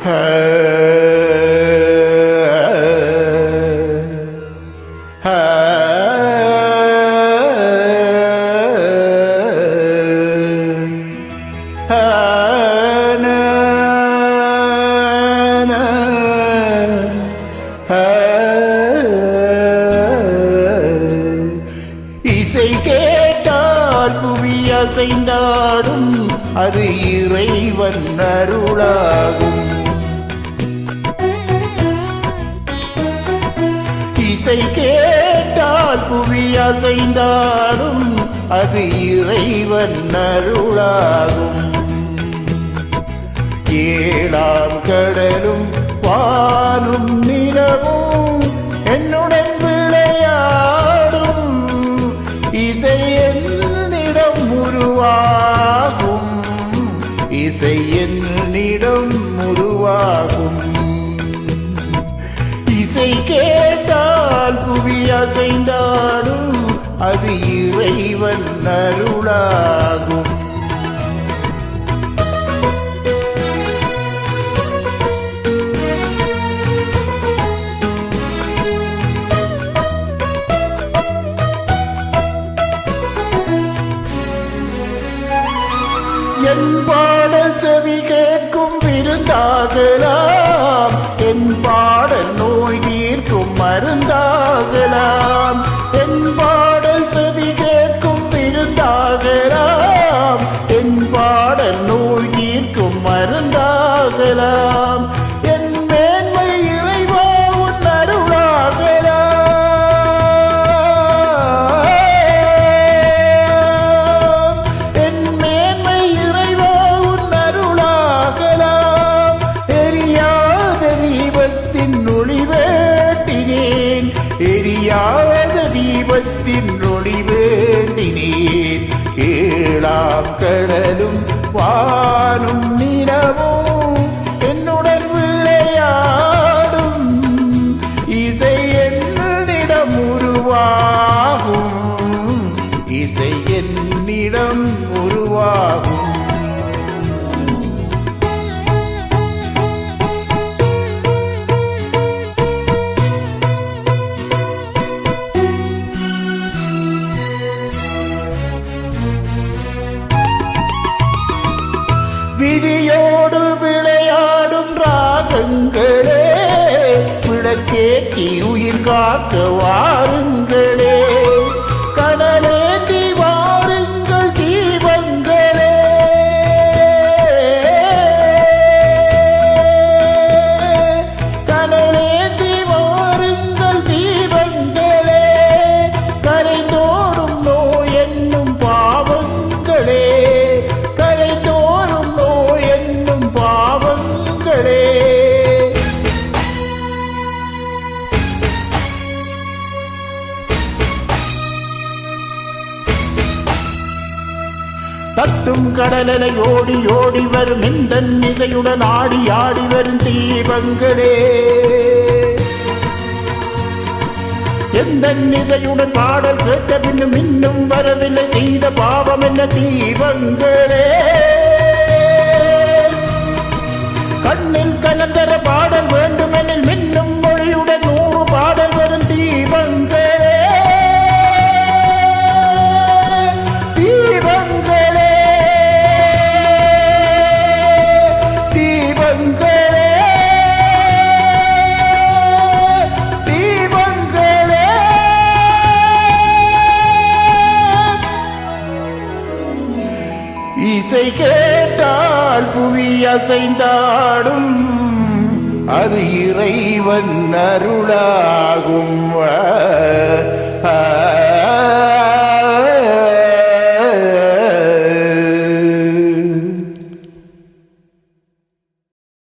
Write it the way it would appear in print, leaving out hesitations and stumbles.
இசை கேட்டால் புவி அசைந்தாடும், அது இறைவன் அருளாகும். இசை கேட்டால் புவி அசைந்தாடும், அது இறைவன் அருளாகும். ஏழாம் கடலும் வானும் நிலவும் என்னுடன் விளையாடும், இசை என்னிடம் உருவாகும், இசை என்னிடம் உருவாகும். இசை கேட்டால் புவி அசைந்தாடும், அது இறைவன் அருளாகும். என் பாடல் செவி கேட்கும் விருந்தாகலாம், என் பாடல் நோய் தீர்க்கும் மருந்தாகலாம். என் பாடல் செவி கேட்கும் விருந்தாகலாம், என் பாடல் நோய் தீர்க்கும் மருந்தாகலாம். என் மேன்மை இறைவா உன் அருளாகலாம். எரியாத தீபத்தின் ஒளி வேண்டினேன். ஏழாம் கடலும் வானும் நிலவும் என்னுடன் விளையாடும், இசை என்னிடம் உருவாகும், இசை என்னிடம் உருவாகும். விதியோடு விளையாடும் ராகங்களே, விளக்கேற்றி உயிர் காக்க வாருங்களே. கனலேந்தி வாருங்கள் தீபங்களே, கனலேந்தி வாருங்கள் தீபங்களே. கரைந்தோடும் நோய் என்னும் பாவங்களே, கரைந்தோடும் நோய் என்னும் பாவங்களே. தத்தும் கடலலை ஓடி ஓடி வரும் இந்த இசையுடன் ஆடி ஆடி வரும் தீபங்களே. எந்த இசையுடன் பாடல் கேட்ட பின்னும் இன்னும் வரவில்லை, செய்த பாவம் என்ன தீபங்களே. கண்ணில் கலந்தர பாடல் வேண்டுமெனில் மின்னும் மொழியுடன் 100 பாடல் வரும் தீபங்களே. தீபங்களே, தீபங்களே, தீபங்களே. இசை கேட்டால் புவி அசைந்தாடும், அது இறைவன் அருளாகும்.